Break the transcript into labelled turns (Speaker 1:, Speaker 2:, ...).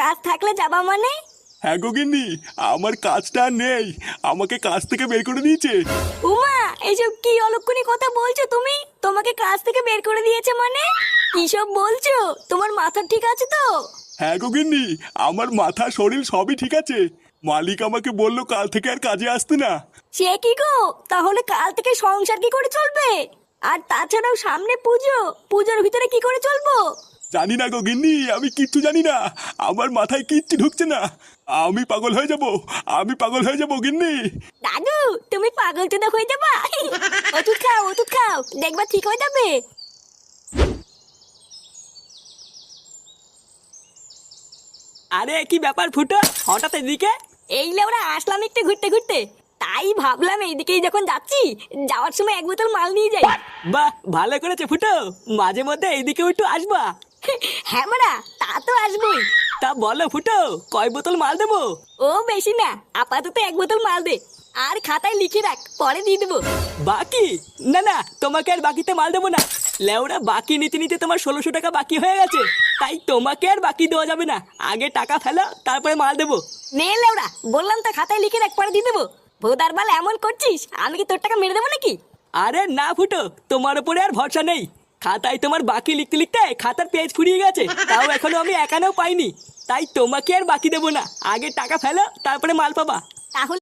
Speaker 1: কাজ থাকলে যাবা মানে?
Speaker 2: হ্যাঁ গো গিন্নি, আমার কাজটা আর নেই, আমাকে কাজ থেকে বের করে দিয়েছে।
Speaker 1: উমা, এইসব কি অলক্ষণী কথা বলছো তুমি? তোমাকে কাজ থেকে বের করে দিয়েছে মানে? কি সব বলছো? তোমার মাথা ঠিক আছে তো?
Speaker 2: হ্যাঁ গো গিন্নি, আমার মাথা শরীর সবই ঠিক আছে। মালিক আমাকে বললো কাল থেকে আর কাজে আসতে না।
Speaker 1: সে কি গো? তাহলে কাল থেকে সংসার কি করে চলবে? আর তাছাড়াও সামনে পুজো, পুজোর ভিতরে কি করে চলবো?
Speaker 2: জানি না গো গিন্নি, আমি কিচ্ছু জানি না, আমার মাথায় কিচ্ছু ঢুকছে না। আমি পাগল হয়ে যাব, আমি পাগল হয়ে যাব গিন্নি।
Speaker 1: দাদু, তুমি পাগল চোদা হয়ে যাবা। ওষুধ খাও, ওষুধ খাও, দেখবা ঠিক হয়ে যাবে।
Speaker 3: আরে কি ব্যাপার ফুটো, হঠাৎ এদিকে?
Speaker 1: এই লেওরা আসলাম একটু ঘুরতে ঘুরতে, তাই ভাবলাম এইদিকেই যখন যাচ্ছি, যাওয়ার সময় এক বোতল মাল নিয়ে যাই।
Speaker 3: বাহ, ভালো করেছে ফুটো, মাঝে মধ্যে এইদিকেও একটু আসবা।
Speaker 1: হ্যাঁ মারা, তা তো আসবোই।
Speaker 3: তা বলো ফুটো, কয় বোতল মাল দেবো?
Speaker 1: ও বেশি না, আপাতত এক বোতল মাল দে। আর খাতায় লিখে রাখ, পরে দিয়ে দেবো।
Speaker 3: বাকি? না না, তোমাকে আর বাকিতে মাল দেবো না। লেওরা, বাকি নিতে নিতে তোমার 1600 টাকা বাকি হয়ে গেছে, তাই তোমাকে আর বাকি দেওয়া যাবে না। আগে টাকা ফেলো, তারপরে মাল দেবো।
Speaker 1: নে লেওরা, বললাম তো খাতায় লিখে রাখ, পরে দিয়ে দেবো। ভোদার বাল এমন করছিস, আমি কি তোর টাকা মেরে দেবো নাকি?
Speaker 3: আরে না ফুটো, তোমার উপরে আর ভরসা নেই। খাতায় তোমার বাকি লিখতে লিখতে খাতার পেজ ফুরিয়ে গেছে, তাও এখনো আমি একানেও পাইনি। তাই তোমাকে আর বাকি দেবো না, আগে টাকা ফেলো, তারপরে মাল পাবা।
Speaker 1: তাহলে